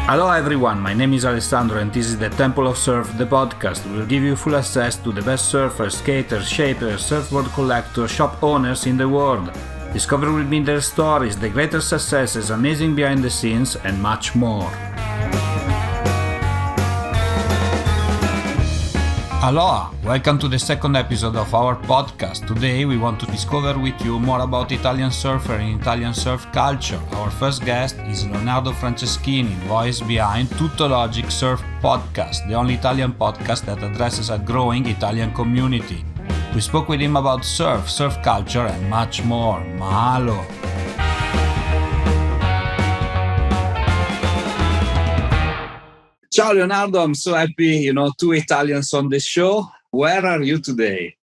Aloha everyone, my name is Alessandro and this is the Temple of Surf, the podcast. We'll give you full access to the best surfers, skaters, shapers, surfboard collectors, shop owners in the world. Discover with me their stories, the greatest successes, amazing behind the scenes, and much more. Aloha! Welcome to the second episode of our podcast. Today we want to discover with you more about Italian surfer and Italian surf culture. Our first guest is Leonardo Franceschini, voice behind Tuttologic Surf Podcast, the only Italian podcast that addresses a growing Italian community. We spoke with him about surf culture and much more. Mahalo! Ciao Leonardo, I'm so happy, two Italians on the show. Where are you today?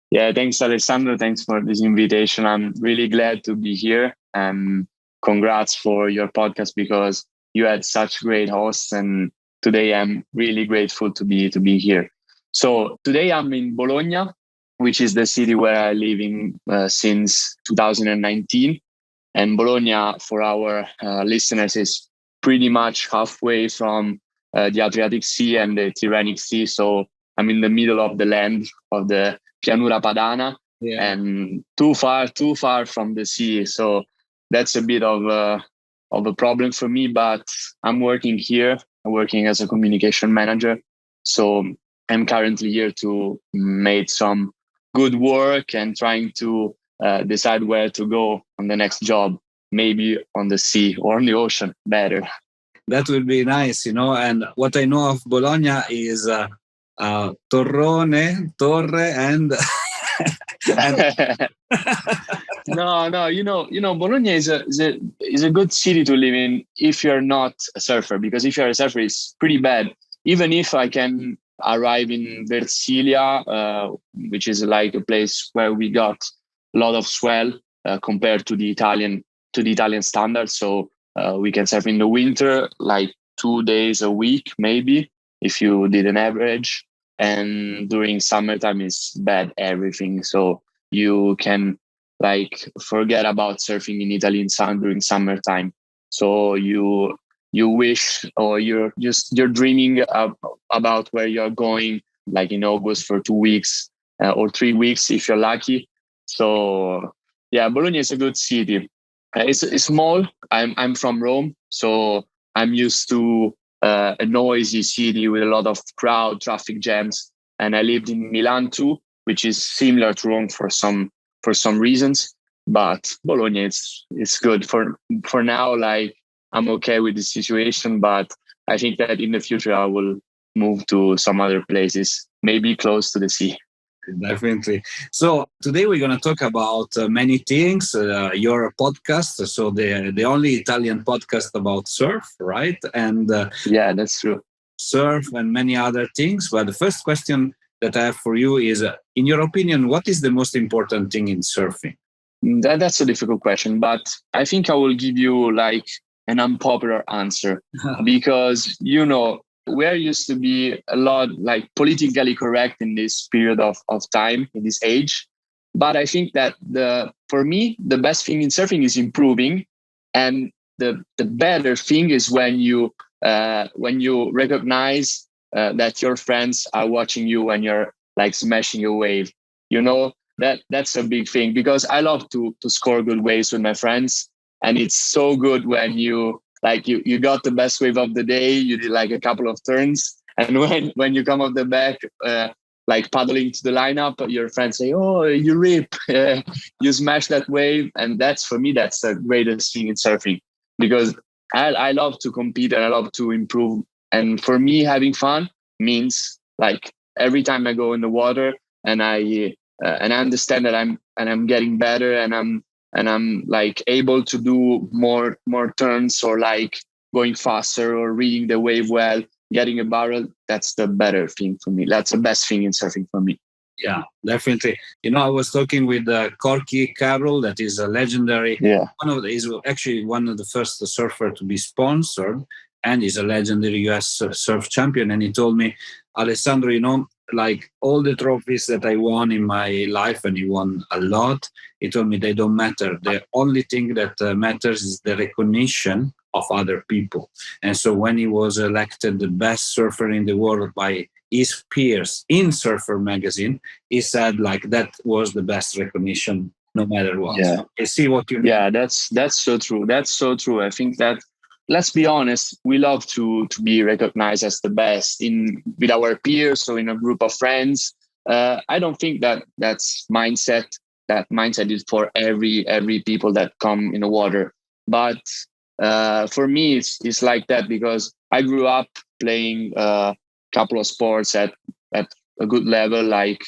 Yeah, thanks Alessandro. Thanks for this invitation. I'm really glad to be here. And congrats for your podcast because you had such great hosts. And today I'm really grateful to be here. So today I'm in Bologna, which is the city where I live in since 2019. And Bologna, for our listeners, is pretty much halfway from the Adriatic Sea and the Tyrrhenic Sea. So I'm in the middle of the land of the Pianura Padana and too far from the sea. So that's a bit of a problem for me, but I'm working here. I'm working as a communication manager. So I'm currently here to make some good work and trying to decide where to go on the next job, maybe on the sea or on the ocean, better. That would be nice, and what I know of Bologna is Torrone, Torre, and... No, Bologna is a good city to live in if you're not a surfer, because if you're a surfer, it's pretty bad. Even if I can arrive in Versilia, which is like a place where we got a lot of swell compared to the Italian standards. So we can surf in the winter, like 2 days a week, maybe, if you did an average. And during summertime is bad everything. So you can forget about surfing in Italy during summertime. So you wish, or you're dreaming about where you're going, like in August for 2 weeks or 3 weeks if you're lucky. So yeah, Bologna is a good city. It's small. I'm from Rome, so I'm used to a noisy city with a lot of crowd, traffic jams. And I lived in Milan too, which is similar to Rome for some reasons. But Bologna, it's good for now. I'm okay with the situation, but I think that in the future I will move to some other places, maybe close to the sea. Definitely. So today we're going to talk about many things. Your podcast, so the only Italian podcast about surf, right? And yeah, that's true. Surf and many other things. But the first question that I have for you is, in your opinion, what is the most important thing in surfing? That's a difficult question, but I think I will give you an unpopular answer because, we are used to be a lot politically correct in this period of time, in this age. But I think that for me, the best thing in surfing is improving. And the better thing is when you recognize that your friends are watching you when you're smashing a wave. That's a big thing, because I love to score good waves with my friends. And it's so good when you got the best wave of the day, you did a couple of turns, and when you come off the back, paddling to the lineup, your friends say, "Oh, you rip, you smash that wave," and for me that's the greatest thing in surfing, because I love to compete and I love to improve, and for me having fun means every time I go in the water and I understand that I'm getting better and I'm able to do more turns, or going faster, or reading the wave well, getting a barrel. That's the better thing for me. That's the best thing in surfing for me. Yeah, definitely. I was talking with Corky Carroll, that is a legendary. He's actually one of the first surfer to be sponsored, and he's a legendary US surf champion. And he told me, Alessandro, all the trophies that I won in my life, and he won a lot, he told me they don't matter. The only thing that matters is the recognition of other people. And so when he was elected the best surfer in the world by his peers in Surfer magazine, he said like that was the best recognition no matter what. Yeah. You see what you mean? Yeah, that's so true. That's so true. I think that, let's be honest, we love to be recognized as the best in with our peers or in a group of friends. I don't think that's mindset. That mindset is for every people that come in the water. But for me, it's like that because I grew up playing a couple of sports at a good level, like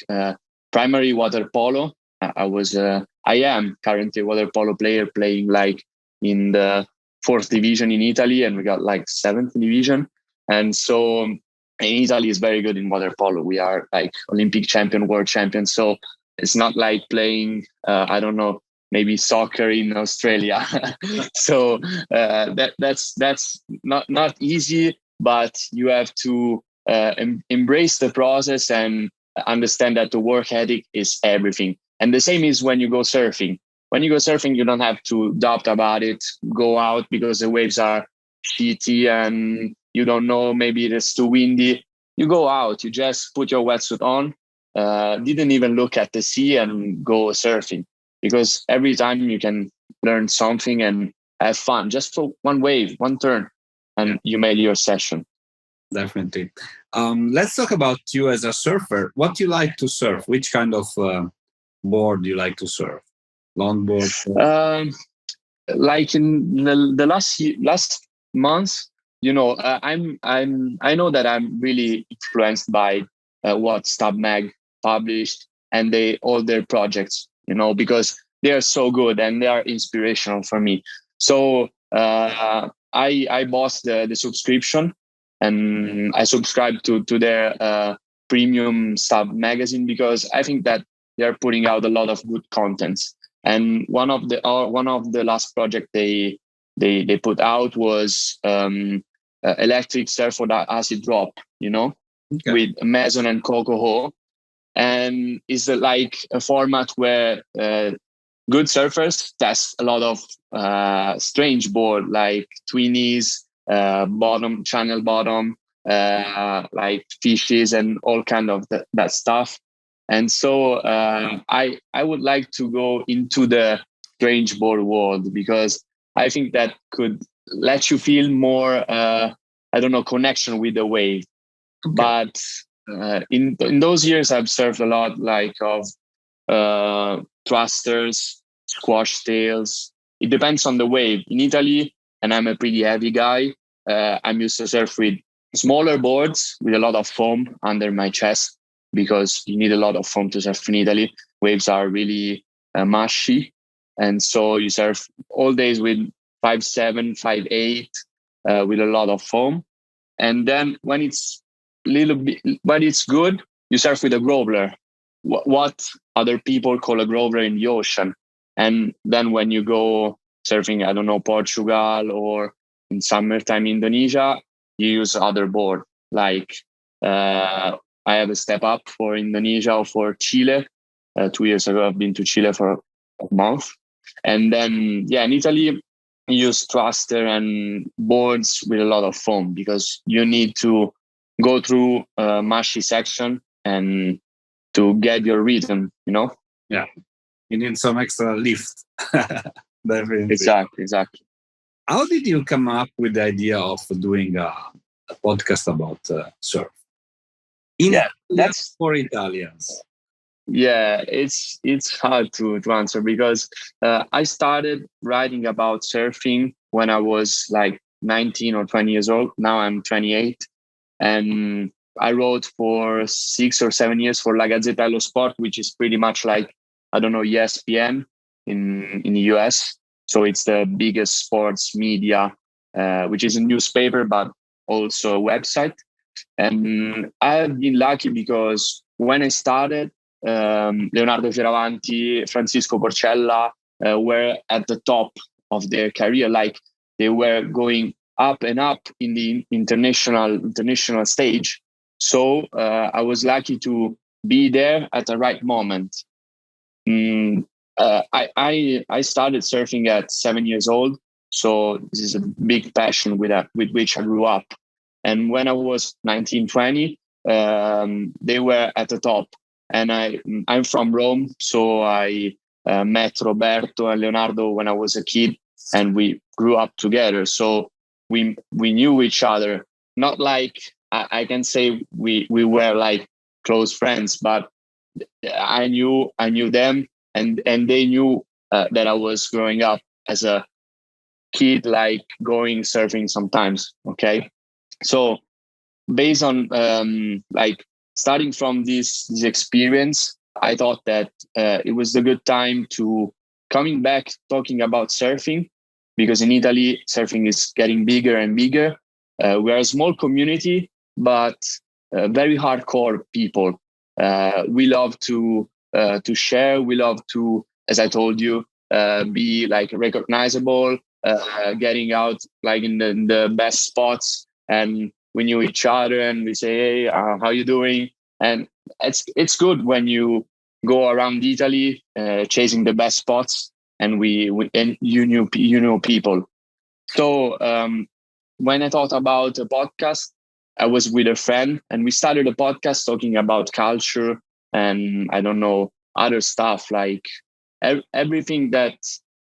primary water polo. I am currently a water polo player playing like in the 4th division in Italy, and we got like 7th division. And so in Italy is very good in water polo. We are like Olympic champion, world champion. So it's not like playing, I don't know, maybe soccer in Australia. So that's not easy, but you have to embrace the process and understand that the work ethic is everything. And the same is when you go surfing. When you go surfing, you don't have to doubt about it. Go out because the waves are shitty and you don't know, maybe it's too windy. You go out, you just put your wetsuit on, didn't even look at the sea and go surfing. Because every time you can learn something and have fun, just for one wave, one turn, and you made your session. Definitely. Let's talk about you as a surfer. What do you like to surf? Which kind of board do you like to surf? Longboard? Like in the last months, I know that I'm really influenced by what Stab Mag published and all their projects, because they are so good and they are inspirational for me. So I bought the subscription, and I subscribed to their premium Stab magazine because I think that they are putting out a lot of good contents. And one of the last project they put out was electric surf without acid drop, Okay. with Mason and Coco Ho, and it's like a format where good surfers test a lot of strange board like twinnies, channel bottom, like fishes and all kind of that stuff. And so I would like to go into the strange board world because I think that could let you feel more, connection with the wave. Okay. But in those years, I've surfed a lot like of thrusters, squash tails. It depends on the wave. In Italy, and I'm a pretty heavy guy, I'm used to surf with smaller boards with a lot of foam under my chest, because you need a lot of foam to surf in Italy. Waves are really mushy. And so you surf all days with 5'7", 5'8", with a lot of foam. And then when it's good, you surf with a groveler, what other people call a groveler in the ocean. And then when you go surfing, I don't know, Portugal or in summertime Indonesia, you use other board. Like I have a step up for Indonesia or for Chile. 2 years ago, I've been to Chile for a month. And then, in Italy, you use thruster and boards with a lot of foam because you need to go through a mushy section and to get your rhythm, Yeah. You need some extra lift. Definitely. Exactly. How did you come up with the idea of doing a podcast about surf? That's for Italians. Yeah, it's hard to answer because I started writing about surfing when I was like 19 or 20 years old. Now I'm 28, and I wrote for 6 or 7 years for La Gazzetta dello Sport, which is pretty much like, I don't know, ESPN in the US. So it's the biggest sports media, which is a newspaper, but also a website. And I've been lucky because when I started, Leonardo Fioravanti, Francisco Porcella were at the top of their career. Like they were going up and up in the international stage. So I was lucky to be there at the right moment. I started surfing at 7 years old. So this is a big passion with which I grew up. And when I was 19, 20, they were at the top. And I'm from Rome, so I met Roberto and Leonardo when I was a kid, and we grew up together. So we knew each other. Not like I can say we were like close friends, but I knew them, and they knew that I was growing up as a kid, like going surfing sometimes. Okay, so based on like starting from this experience, I thought that it was a good time to coming back talking about surfing, because in Italy surfing is getting bigger and bigger. We are a small community, but very hardcore people. We love to share. We love to, as I told you, be like recognizable, getting out like in the best spots, and we knew each other, and we say, hey, how you doing? And it's good when you go around Italy chasing the best spots, and we and you know people. So when I thought about a podcast, I was with a friend, and we started a podcast talking about culture and I don't know, other stuff, like everything that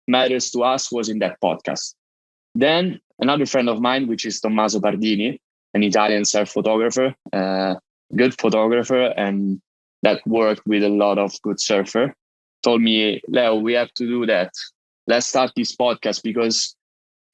matters to us was in that podcast. Then another friend of mine, which is Tommaso Pardini, an Italian surf photographer, good photographer, and that worked with a lot of good surfer, told me, Leo, we have to do that. Let's start this podcast, because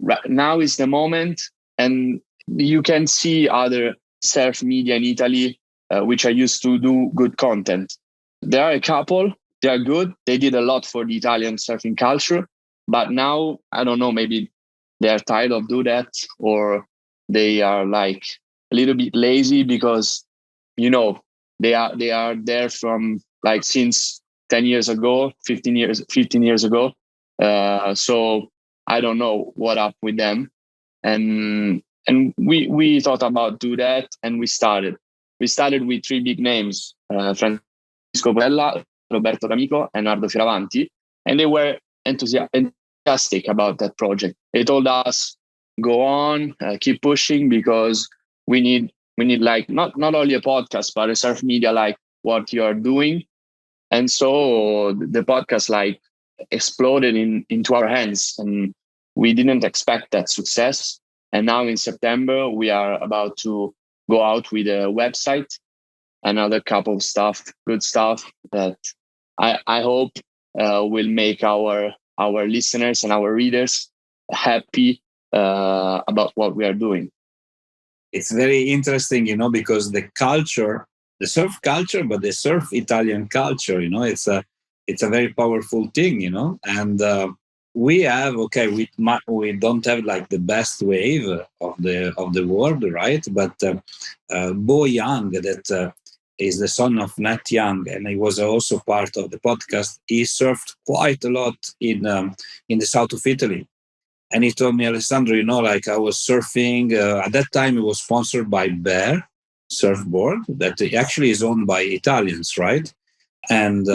right now is the moment, and you can see other surf media in Italy which are used to do good content. There are a couple, they are good. They did a lot for the Italian surfing culture, but now, I don't know, maybe they're tired of do that, or they are like a little bit lazy, because, you know, they are there from like since 10 years ago, 15 years ago. So I don't know what up with them. And we thought about do that, and we started with three big names, Francisco Porella, Roberto D'Amico, and Nardo Fioravanti, and they were enthusiastic about that project. They told us, go on, keep pushing, because we need like not only a podcast, but a surf media like what you are doing. And so the podcast like exploded into our hands, and we didn't expect that success. And now in September, we are about to go out with a website, another couple of stuff, good stuff that I hope will make our listeners and our readers happy about what we are doing. It's very interesting, because the culture, the surf culture, but the surf Italian culture, it's a very powerful thing, and we have, we don't have like the best wave of the world, right? But Bo Young, that is the son of Nat Young, and he was also part of the podcast. He surfed quite a lot in the south of Italy. And he told me, Alessandro, like I was surfing. At that time, it was sponsored by Bear Surfboard, that actually is owned by Italians, right? And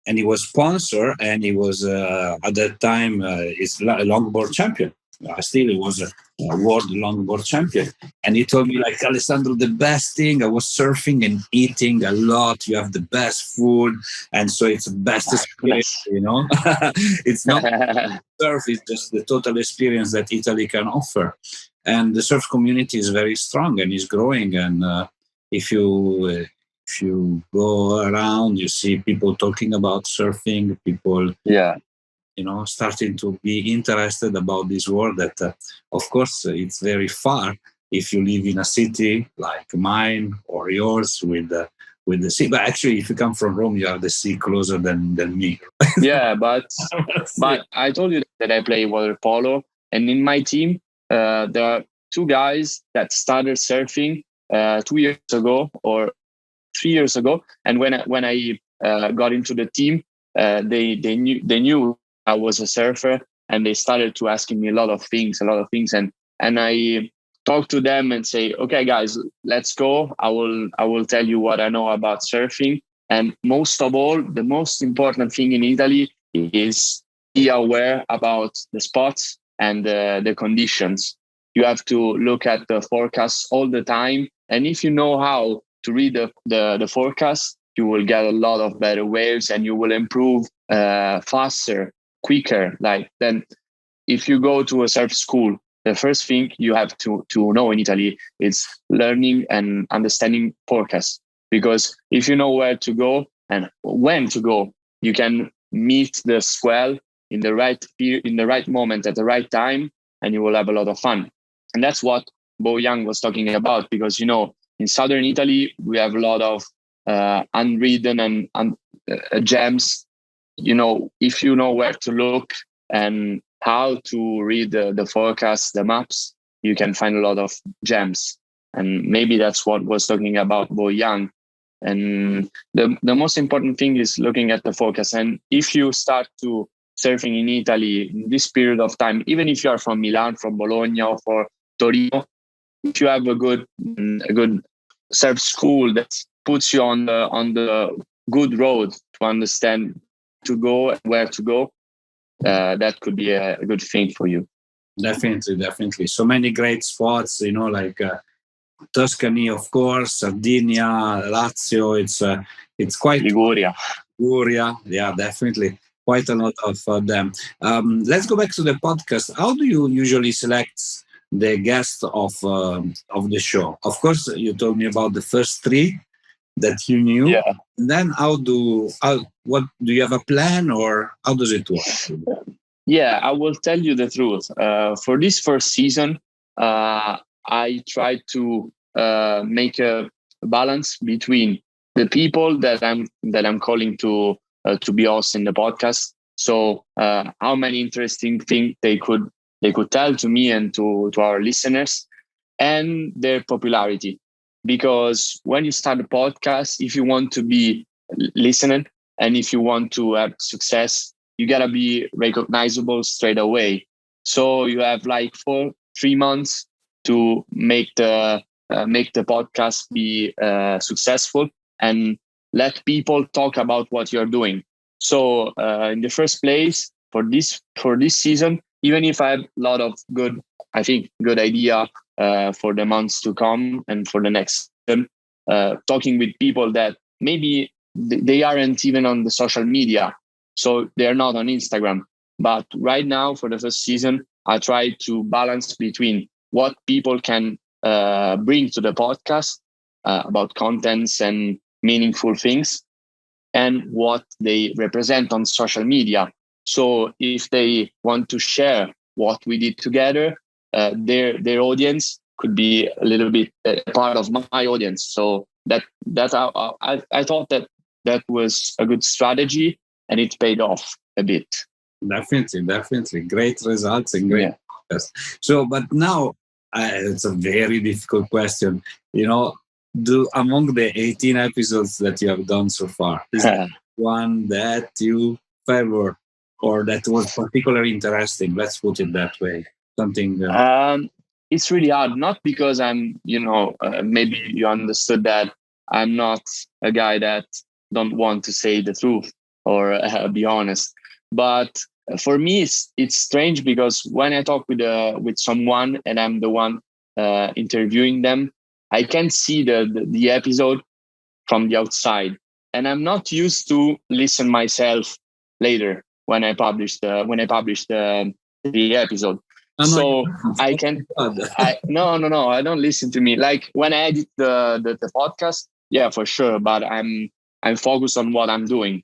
and he was sponsor, and he was at that time he's a longboard champion. Still, he was a world longboard champion. And he told me, like, Alessandro, the best thing, I was surfing and eating a lot. You have the best food, and so it's the best experience. It's not surf; it's just the total experience that Italy can offer. And the surf community is very strong and is growing. And if you go around, you see people talking about surfing, people starting to be interested about this world that of course it's very far if you live in a city like mine or yours with the sea. But actually, if you come from Rome, you have the sea closer than me. Yeah, but I told you that I play water polo, and in my team there are two guys that started surfing 2 years ago or 3 years ago, and when I got into the team, they knew I was a surfer, and they started to asking me a lot of things, and I talk to them and say, okay, guys, let's go. I will tell you what I know about surfing, and most of all, the most important thing in Italy is be aware about the spots and the conditions. You have to look at the forecast all the time. And if you know how to read the forecast, you will get a lot of better waves and you will improve faster, quicker. Like then if you go to a surf school, the first thing you have to know in Italy is learning and understanding forecast. Because if you know where to go and when to go, you can meet the swell in the right moment at the right time, and you will have a lot of fun. And that's what Bo Young was talking about, because in southern Italy we have a lot of unwritten and gems. If you know where to look and how to read the forecast, the maps, you can find a lot of gems. And maybe that's what was talking about Bo Young. And the most important thing is looking at the forecast. And if you start to surfing in Italy in this period of time, even if you are from Milan, from Bologna, or for Torino, if you have a good surf school that puts you on the good road to understand to go, where to go, that could be a good thing for you. Definitely. So many great spots, like Tuscany, of course, Sardinia, Lazio. It's quite Liguria. Yeah, definitely. Quite a lot of them. Let's go back to the podcast. How do you usually select the guests of the show? Of course, you told me about the first three that you knew. Yeah. And then what do you have a plan, or how does it work? Yeah, I will tell you the truth. For this first season, I tried to make a balance between the people that I'm calling to be hosts in the podcast. So how many interesting things they could tell to me and to our listeners, and their popularity. Because when you start a podcast, if you want to be listened and if you want to have success, you gotta be recognizable straight away. So you have like 3 months to make the podcast be successful and let people talk about what you're doing. So in the first place, for this season, even if I have a lot of good idea for the months to come and for the next season, talking with people that maybe they aren't even on the social media, so they're not on Instagram. But right now, for the first season, I try to balance between what people can bring to the podcast about contents and meaningful things, and what they represent on social media. So if they want to share what we did together, their audience could be a little bit part of my audience. So that I thought that was a good strategy, and it paid off a bit. Definitely. Great results and great podcast. So, but now it's a very difficult question. Among the 18 episodes that you have done so far, is there one that you favor or that was particularly interesting? Let's put it that way. Something. It's really hard, not because I'm, maybe you understood that I'm not a guy that don't want to say the truth or be honest. But for me, it's strange, because when I talk with someone and I'm the one interviewing them, I can see the episode from the outside, and I'm not used to listen myself later when I publish the episode. So I can no, I don't listen to me. Like when I edit the podcast, yeah, for sure. But I'm focused on what I'm doing.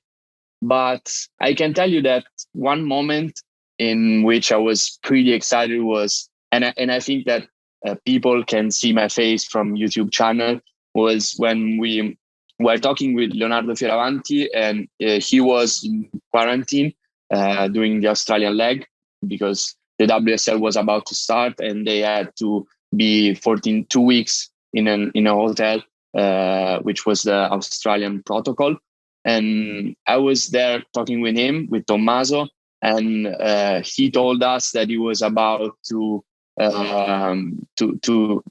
But I can tell you that one moment in which I was pretty excited was, and I think that people can see my face from YouTube channel, was when we were talking with Leonardo Fioravanti, and he was in quarantine doing the Australian leg, because the WSL was about to start and they had to be 2 weeks in a hotel, which was the Australian protocol. And I was there talking with him, with Tommaso, and he told us that he was about to do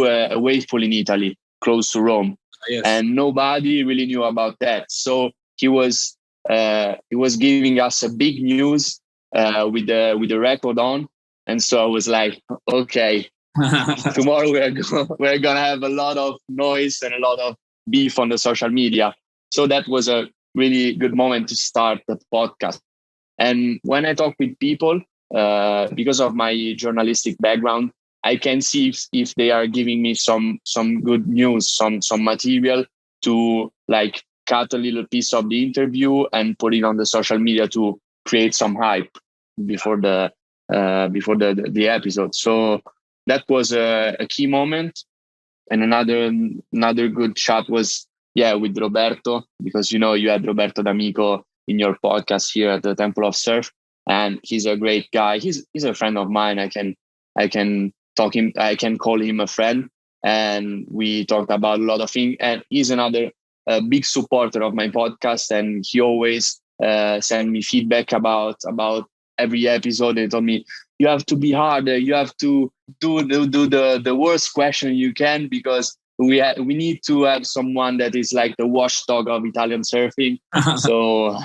a wave pool in Italy, close to Rome. Yes. And nobody really knew about that. So he was giving us a big news with the record on. And so I was like, okay, tomorrow we're gonna have a lot of noise and a lot of beef on the social media. So that was a really good moment to start the podcast. And when I talk with people, because of my journalistic background, I can see if they are giving me some good news, some material to like cut a little piece of the interview and put it on the social media to create some hype before the episode. So that was a key moment. And another good chat was with Roberto, because you had Roberto D'Amico in your podcast here at the Temple of Surf, and he's a great guy. He's a friend of mine. I can call him a friend, and we talked about a lot of things. And he's another big supporter of my podcast, and he always send me feedback about every episode. He told me, you have to be harder, you have to do the worst question you can, because we need to have someone that is like the watchdog of Italian surfing. So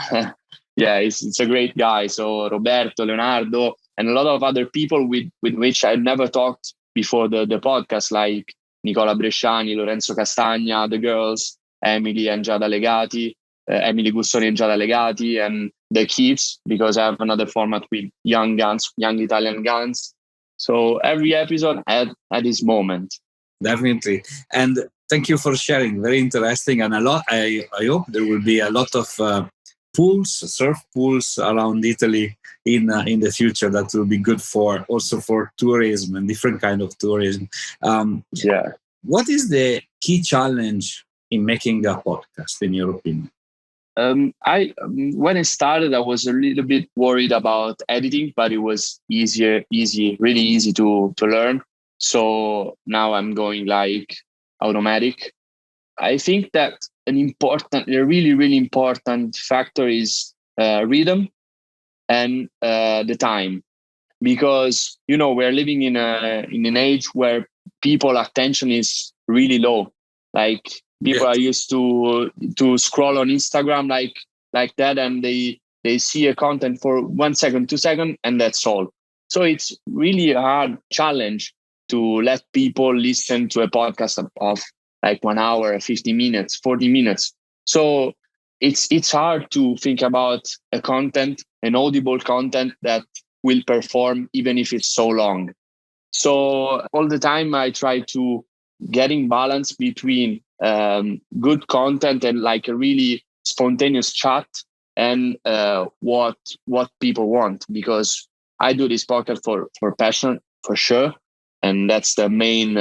it's a great guy. So Roberto, Leonardo, and a lot of other people with which I never talked before the podcast, like Nicola Bresciani, Lorenzo Castagna, the girls, Emily and Giada Legati, Emily Gussoni and Giada Legati, and the kids, because I have another format with young Italian guns. So every episode had his moment. Definitely. And thank you for sharing. Very interesting. And I hope there will be a lot of surf pools around Italy in the future. That will be good for tourism and different kind of tourism. What is the key challenge in making a podcast, in your opinion? When I started, I was a little bit worried about editing, but it was really easy to learn. So now I'm going like automatic. I think that a really, really important factor is rhythm and the time, because we're living in an age where people attention is really low. Like people are used to scroll on Instagram like that, and they see a content for 1 second, 2 seconds, and that's all. So it's really a hard challenge to let people listen to a podcast of like 1 hour, 50 minutes, 40 minutes. So it's hard to think about an audible content that will perform even if it's so long. So all the time I try to get in balance between good content and like a really spontaneous chat and what people want, because I do this podcast for passion, for sure, and that's the main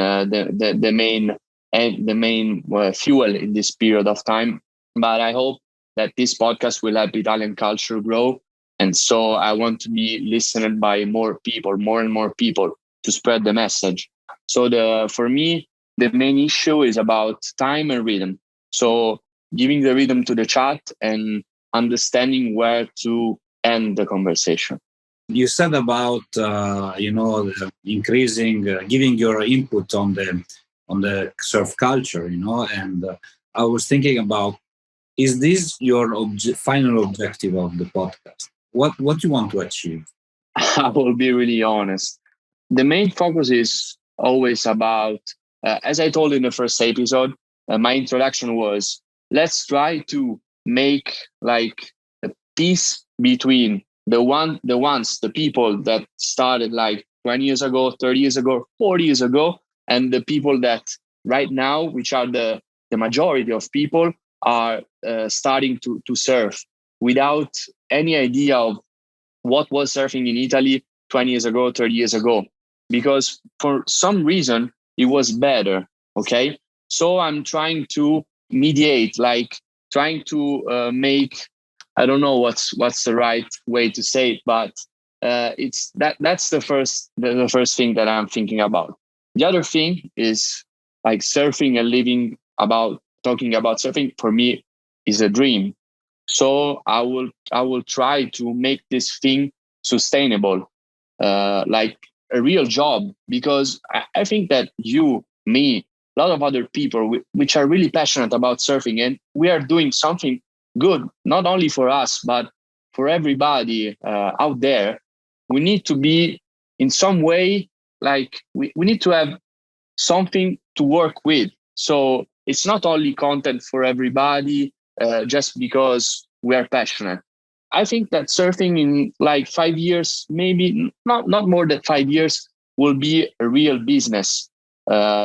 fuel in this period of time. But I hope that this podcast will help Italian culture grow, and so I want to be listened by more and more people, to spread the message. So for me, the main issue is about time and rhythm. So giving the rhythm to the chat and understanding where to end the conversation. You said about increasing, giving your input on the surf culture, and I was thinking about, is this your final objective of the podcast? What you want to achieve? I will be really honest. The main focus is always about, as I told in the first episode, my introduction was, let's try to make like a peace between the people that started like 20 years ago, 30 years ago, 40 years ago, and the people that right now, which are the majority of people, are starting to surf without any idea of what was surfing in Italy 20 years ago, 30 years ago, because for some reason it was better. Okay. So I'm trying to mediate, like trying to make, I don't know what's the right way to say it, but that's the first thing that I'm thinking about. The other thing is like surfing and talking about surfing for me is a dream. So I will try to make this thing sustainable, like a real job, because I think that you, me, a lot of other people which are really passionate about surfing, and we are doing something good, not only for us, but for everybody out there, we need to be in some way, like we need to have something to work with. So it's not only content for everybody just because we are passionate. I think that surfing in like 5 years, maybe not more than 5 years, will be a real business,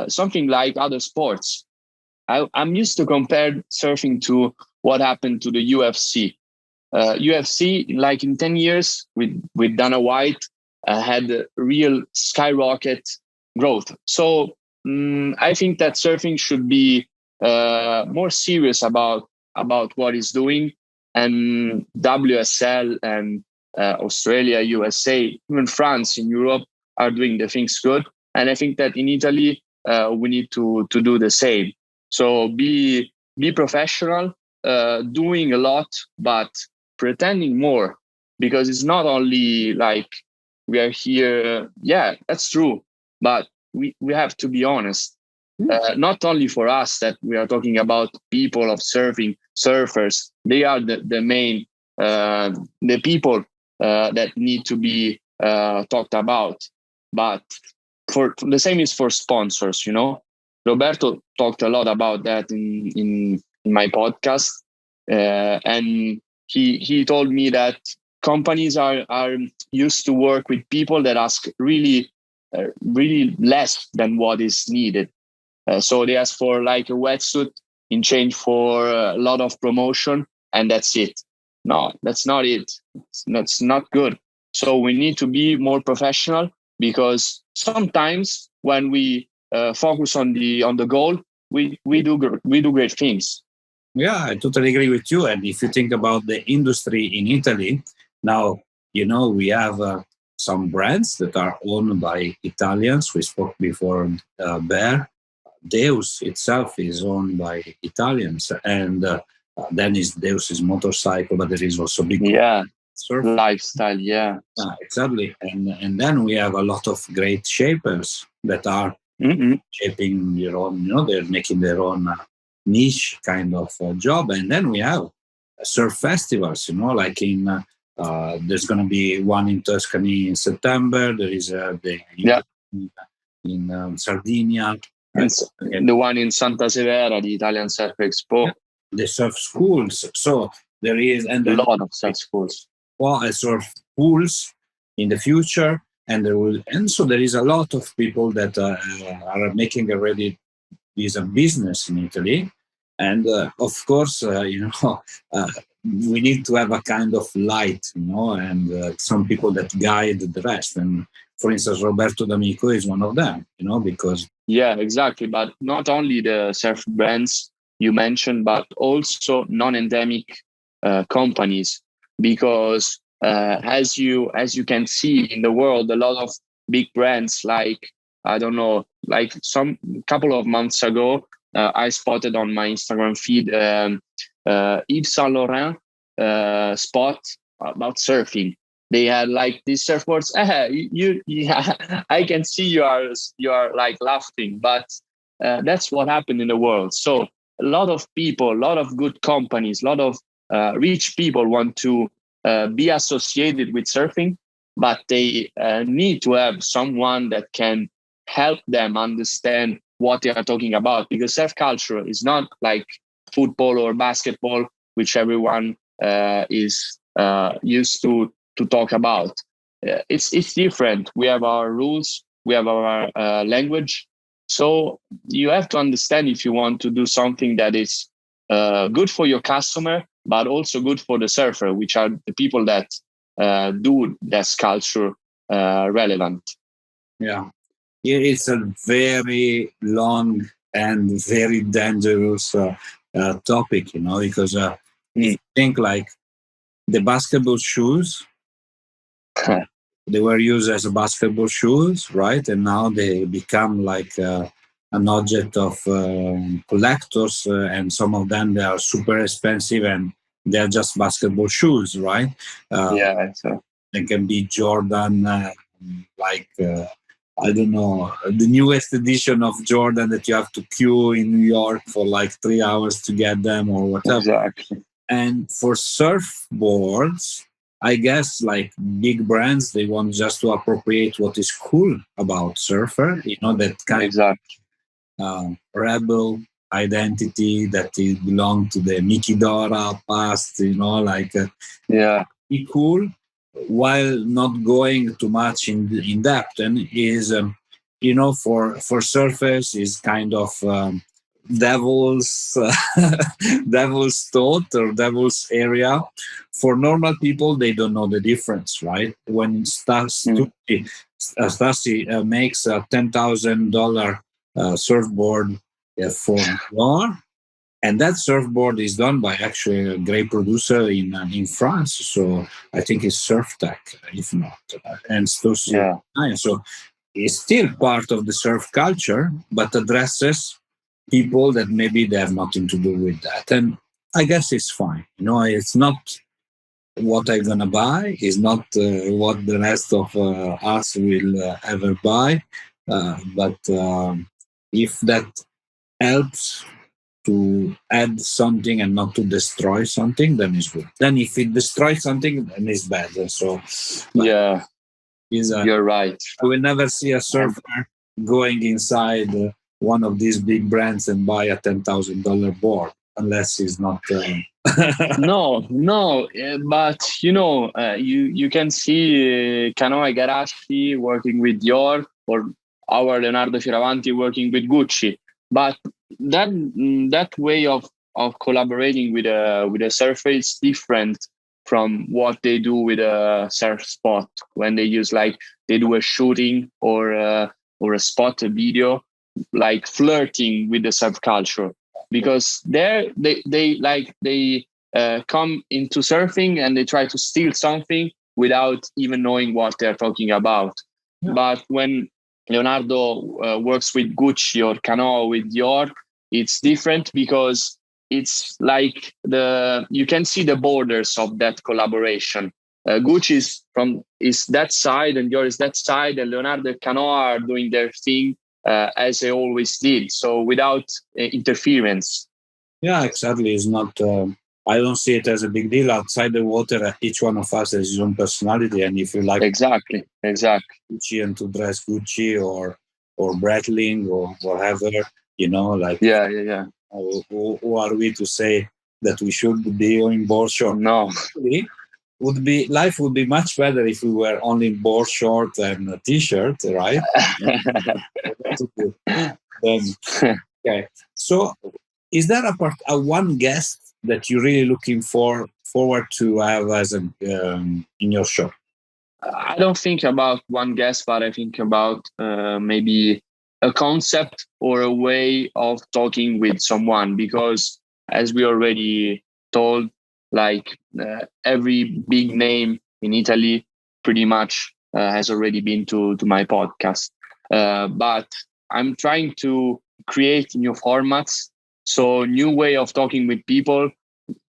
something like other sports. I'm used to compare surfing to what happened to the UFC. UFC, like in 10 years with Dana White, had a real skyrocket growth. So I think that surfing should be more serious about what it's doing, and WSL and Australia, USA, even France in Europe are doing the things good. And I think that in Italy, we need to do the same. So be professional, doing a lot, but pretending more, because it's not only like we are here. Yeah, that's true. But we have to be honest. Not only for us that we are talking about people of surfing, surfers. They are the main, the people that need to be talked about. But for the same is for sponsors, you know. Roberto talked a lot about that in my podcast, and he told me that companies are used to work with people that ask really less than what is needed. So they ask for like a wetsuit in change for a lot of promotion, and that's it. No, that's not it. That's not good. So we need to be more professional, because sometimes when we focus on the goal, we do great things. Yeah, I totally agree with you. And if you think about the industry in Italy, now, we have some brands that are owned by Italians. We spoke before, Bear. Deus itself is owned by Italians. And then Deus is motorcycle, but there is also big surf lifestyle. Yeah, exactly. And then we have a lot of great shapers that are shaping their own, they're making their own niche kind of job. And then we have surf festivals, like in there's going to be one in Tuscany in September. There is in Sardinia. And the one in Santa Severa, the Italian Surf Expo. The surf schools. So there is a lot of surf schools. Well, surf pools in the future, and so there is a lot of people that are making already this a business in Italy. And of course, we need to have a kind of light, and some people that guide the rest. And for instance, Roberto D'Amico is one of them, because... Yeah, exactly. But not only the surf brands you mentioned, but also non-endemic companies, because as you can see in the world, a lot of big brands, like, I don't know, like some couple of months ago, I spotted on my Instagram feed Yves Saint Laurent spot about surfing. They had like these surfboards. I can see you are like laughing, but that's what happened in the world. So a lot of people, a lot of good companies, a lot of rich people want to be associated with surfing, but they need to have someone that can help them understand what they are talking about, because surf culture is not like football or basketball, which everyone is used to talk about. It's different. We have our rules, we have our language. So you have to understand if you want to do something that is good for your customer, but also good for the surfer, which are the people that do this culture relevant. Yeah, it's a very long and very dangerous topic, because if you think like the basketball shoes, they were used as basketball shoes, right? And now they become like an object of collectors, and some of them, they are super expensive and they're just basketball shoes, right? They can be Jordan, I don't know, the newest edition of Jordan that you have to queue in New York for like 3 hours to get them or whatever. Exactly. And for surfboards, I guess like big brands, they want just to appropriate what is cool about surfer, that kind Exactly. of rebel identity that is belong to the Mickey Dora past, Yeah. be cool while not going too much in depth, and is for surfers is kind of devil's devil's thought or devil's area. For normal people, they don't know the difference, right? When Stasi makes a $10,000 surfboard for Noir, and that surfboard is done by actually a great producer in France. So I think it's Surf Tech, if not, and Yeah. so it's still part of the surf culture, but addresses people that maybe they have nothing to do with that. And I guess it's fine. It's not what I'm gonna buy. It's not what the rest of us will ever buy. But if that helps to add something and not to destroy something, then it's good. Then if it destroys something, then it's bad. So Yeah. I You're right. will never see a surfer going inside one of these big brands and buy a $10,000 board unless he's not. No, but you can see Canoa Garashi working with Dior, or our Leonardo Fioravanti working with Gucci. But that way of collaborating with a surfer is different from what they do with a surf spot when they use, like, they do a shooting or a spot, a video, like flirting with the surf culture, because they come into surfing and they try to steal something without even knowing what they're talking about. Yeah. But when Leonardo works with Gucci or Canoa with Dior, it's different, because it's like you can see the borders of that collaboration. Gucci is that side, and Dior is that side, and Leonardo and Canoa are doing their thing as they always did, so without interference. Yeah, exactly. It's not. I don't see it as a big deal. Outside the water, each one of us has his own personality, and if you like exactly Gucci and to dress Gucci or Breitling or whatever, yeah. Who are we to say that we should be on board short? No, life would be much better if we were only in board short and a t-shirt, right? Okay. So, is there a one guest that you're really looking forward to have as in your show? I don't think about one guest, but I think about maybe a concept or a way of talking with someone, because as we already told, like every big name in Italy pretty much has already been to my podcast. But I'm trying to create new formats, so new way of talking with people,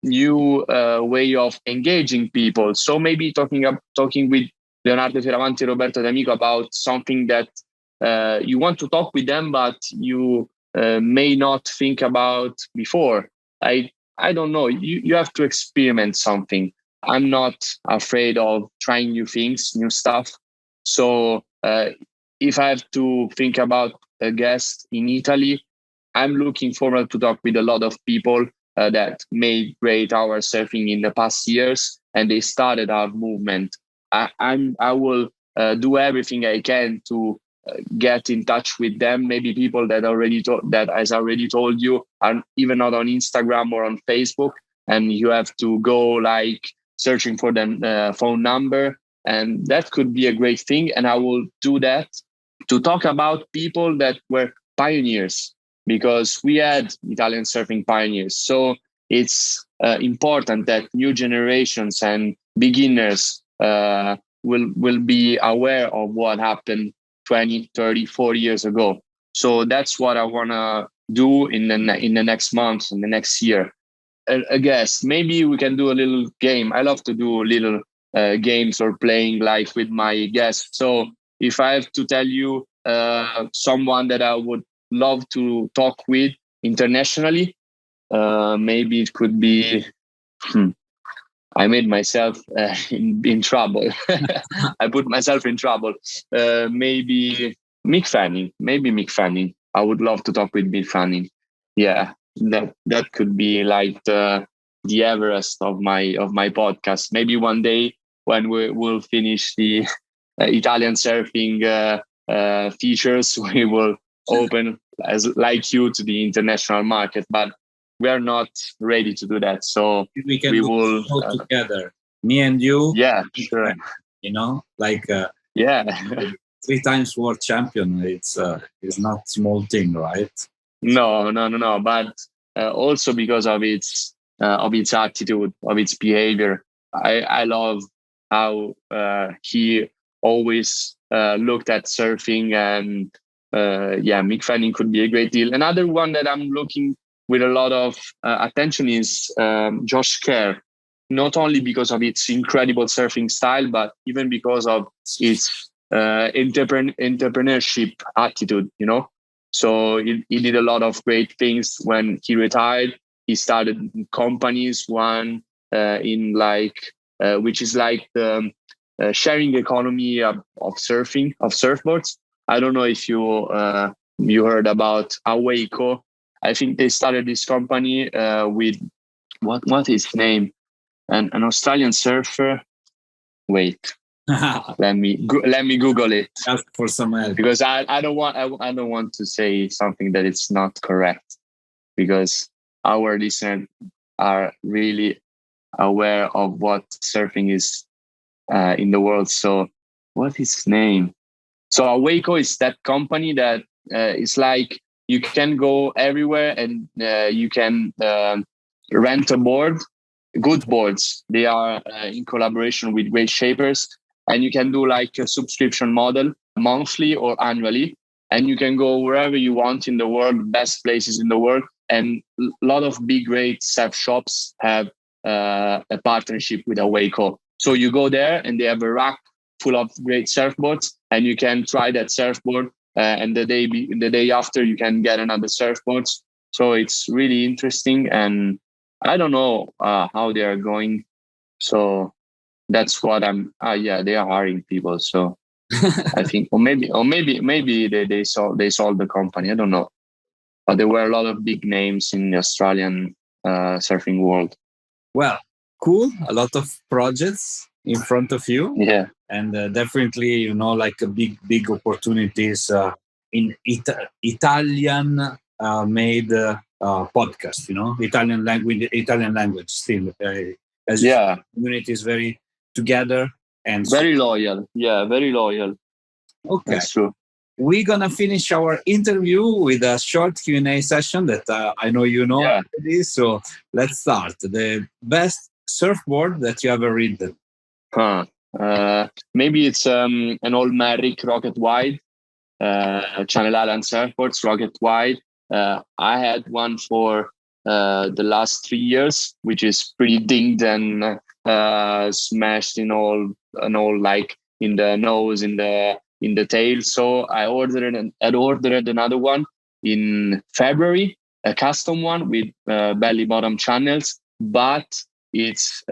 new way of engaging people. So maybe talking with Leonardo Fioravanti, Roberto D'Amico about something that you want to talk with them, but you may not think about before. I don't know. You have to experiment something. I'm not afraid of trying new things, new stuff. So if I have to think about a guest in Italy, I'm looking forward to talk with a lot of people that made great our surfing in the past years, and they started our movement. I will do everything I can to get in touch with them. Maybe people that as I already told you, are even not on Instagram or on Facebook, and you have to go like searching for the phone number, and that could be a great thing. And I will do that to talk about people that were pioneers, because we had Italian surfing pioneers. So it's important that new generations and beginners will be aware of what happened 20, 30, 40 years ago. So that's what I want to do in the next month, in the next year. I guess maybe we can do a little game. I love to do little games or playing live with my guests. So if I have to tell you someone that I would love to talk with internationally, maybe it could be I made myself in trouble. I put myself in trouble. Maybe Mick Fanning. Maybe Mick Fanning. I would love to talk with Mick Fanning. Yeah, that could be like the Everest of my podcast. Maybe one day when we'll finish the Italian surfing features, we will open as like you to the international market. But we are not ready to do that. So we will go together, me and you. Yeah, sure. You know, like yeah, 3 times world champion. It's not small thing, right? No. But also because of its attitude, of its behavior. I love how he always looked at surfing, and Mick Fanning could be a great deal. Another one that I'm looking with a lot of attention is Josh Kerr, not only because of its incredible surfing style, but even because of its entrepreneurship attitude, you know. So he did a lot of great things when he retired. He started companies, one in which is like the sharing economy of surfing, of surfboards. I don't know if you heard about Aweiko. I think they started this company with what is his name? An Australian surfer. Wait, let me Google it. Ask for some help, because I don't want to say something that it's not correct, because our listeners are really aware of what surfing is in the world. So what is his name? So Aweiko is that company that is like you can go everywhere and you can rent a board, good boards. They are in collaboration with great shapers, and you can do like a subscription model monthly or annually, and you can go wherever you want in the world, best places in the world. And a lot of big, great surf shops have a partnership with Aweiko. So you go there and they have a rack full of great surfboards, and you can try that surfboard. And the day after, you can get another surfboard. So it's really interesting, and I don't know how they are going. So that's what I'm. They are hiring people. So I think, or maybe they sold the company. I don't know, but there were a lot of big names in the Australian surfing world. Well, cool. A lot of projects in front of you. Yeah. And definitely, like a big opportunities in Italian made podcast. Italian language still. As community is very together and very loyal. Yeah, very loyal. Okay, that's true. We're gonna finish our interview with a short Q&A session that I know you know already. So let's start. The best surfboard that you ever ridden? Maybe it's an old Merrick Rocket Wide, Channel Island surfboards, Rocket Wide. I had one for the last 3 years, which is pretty dinged and smashed in all like in the nose, in the tail. So I ordered another one in February, a custom one with belly bottom channels, but it's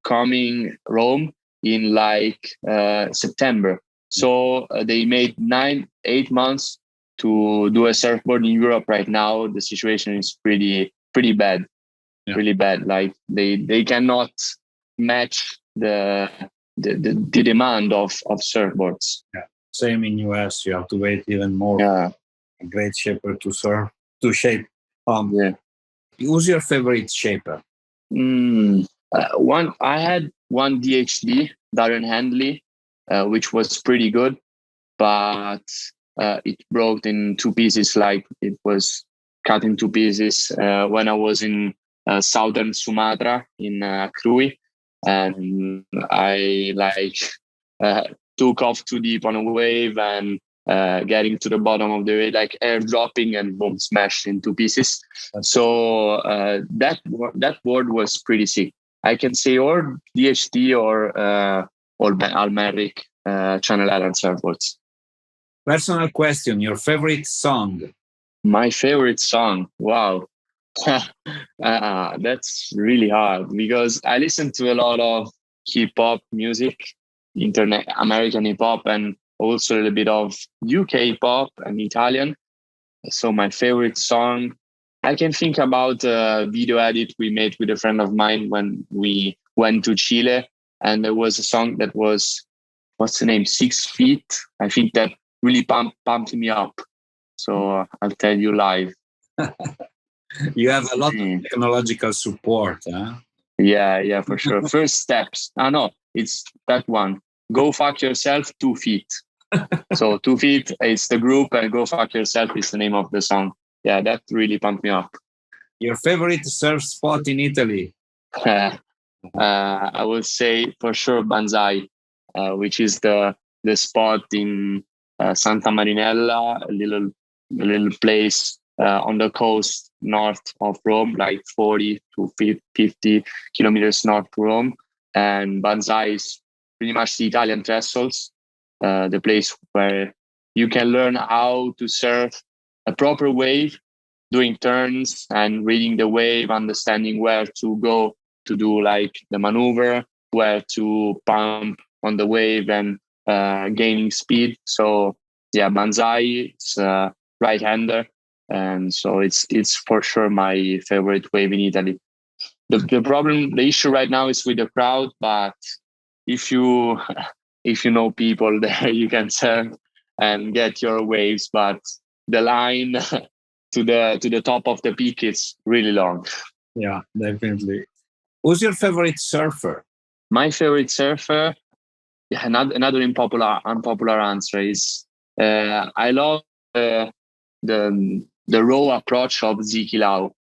coming Rome in like September. So they made 8 months to do a surfboard in Europe. Right now the situation is pretty bad. Really bad. Like they cannot match the demand of surfboards. Same in US. You have to wait even more. A great shaper to shape. Who's your favorite shaper? I had one DHD, Darren Handley, which was pretty good, but it broke in 2 pieces. Like it was cut in 2 pieces when I was in southern Sumatra in Krui, and I took off too deep on a wave and getting to the bottom of the wave, like airdropping, and boom, smashed in 2 pieces. So that board was pretty sick. I can say or DHT or Almeric Channel Island surfboards. Personal question: your favorite song? My favorite song? Wow, That's really hard because I listen to a lot of hip hop music, internet American hip hop, and also a little bit of UK hip hop and Italian. So my favorite song, I can think about a video edit we made with a friend of mine when we went to Chile, and there was a song that was, what's the name, 6 Feet. I think that really pumped me up. So I'll tell you live. You have a lot of technological support, huh? Yeah, for sure. First steps. No, it's that one. Go fuck yourself, 2 feet. So 2 feet is the group, and Go Fuck Yourself is the name of the song. Yeah, that really pumped me up. Your favorite surf spot in Italy? I would say for sure Banzai, which is the spot in Santa Marinella, a little place on the coast north of Rome, like 40 to 50 kilometers north of Rome. And Banzai is pretty much the Italian Trestles, the place where you can learn how to surf a proper wave, doing turns and reading the wave, understanding where to go to do like the maneuver, where to pump on the wave and gaining speed. So yeah, Banzai is right-hander, and so it's for sure my favorite wave in Italy. The issue right now is with the crowd, but if you know people there, you can surf and get your waves. But the line to the top of the peak is really long. Yeah, definitely. Who's your favorite surfer? My favorite surfer, yeah, another unpopular answer is I love the raw approach of Ziki Lau.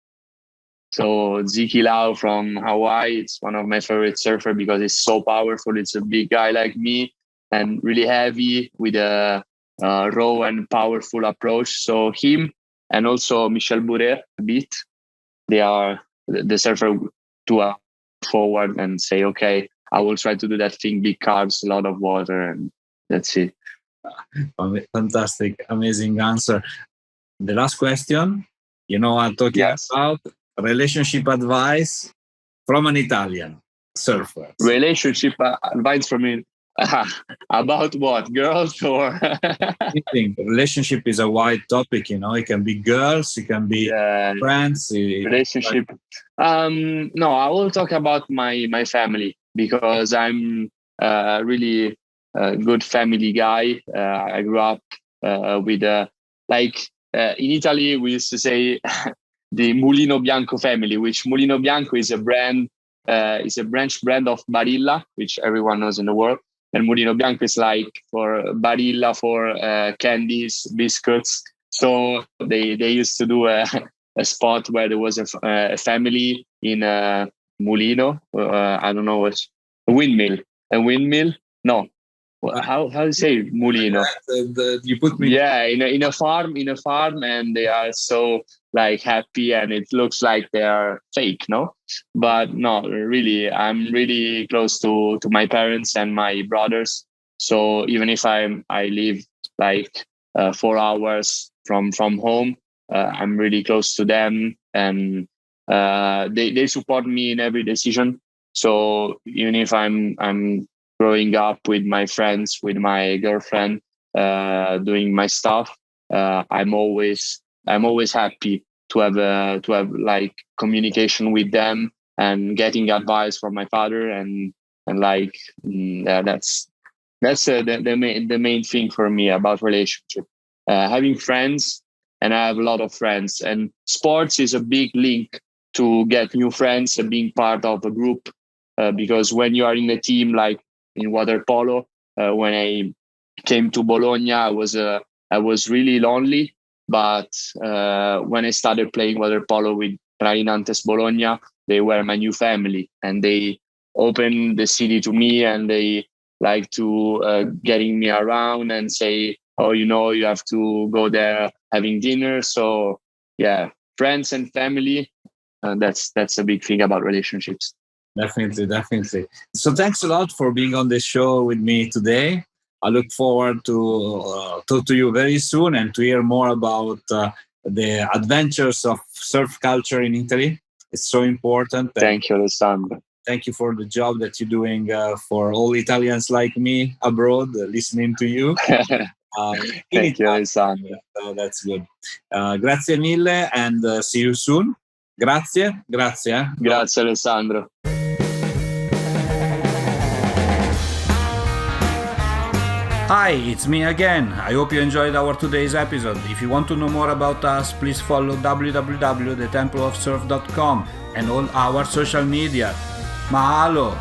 So Ziki Lau from Hawaii, it's one of my favorite surfer because it's so powerful. It's a big guy like me and really heavy with a raw and powerful approach. So him and also Michel Bouret a bit, they are the surfer to forward and say, okay, I will try to do that thing, big carbs, a lot of water, and that's it. Fantastic, amazing answer. The last question, I'm talking about relationship advice from an Italian surfer. Relationship advice from me. About what? Girls or? Relationship is a wide topic, it can be girls, it can be friends. Relationship. No, I will talk about my family because I'm really a good family guy. I grew up with in Italy, we used to say the Mulino Bianco family, which Mulino Bianco is a brand, is a branch brand of Barilla, which everyone knows in the world. And Mulino Bianco is like for Barilla for candies, biscuits. So they used to do a spot where there was a family in a mulino. I don't know what, a windmill. No, how do you say mulino? You put me. Yeah, in a farm, and they are so like happy, and it looks like they are fake, no? But no, really, I'm really close to my parents and my brothers. So even if I live like 4 hours from home, I'm really close to them, and they support me in every decision. So even if I'm growing up with my friends, with my girlfriend, doing my stuff, I'm always happy to have like communication with them and getting advice from my father, and that's the main thing for me about relationship. Having friends, and I have a lot of friends, and sports is a big link to get new friends and being part of a group, because when you are in a team, like in water polo, when I came to Bologna, I was really lonely. But when I started playing water polo with Prainantes Bologna, they were my new family, and they opened the city to me, and they like to getting me around and say, oh, you have to go there having dinner. So yeah, friends and family, that's a big thing about relationships. Definitely. So thanks a lot for being on the show with me today. I look forward to talk to you very soon and to hear more about the adventures of surf culture in Italy. It's so important. Thank you, Alessandro. Thank you for the job that you're doing for all Italians like me abroad, listening to you. Thank you, Alessandro. That's good. Grazie mille and see you soon. Grazie. Grazie, Alessandro. Hi, it's me again. I hope you enjoyed our today's episode. If you want to know more about us, please follow www.thetempleofsurf.com and all our social media. Mahalo!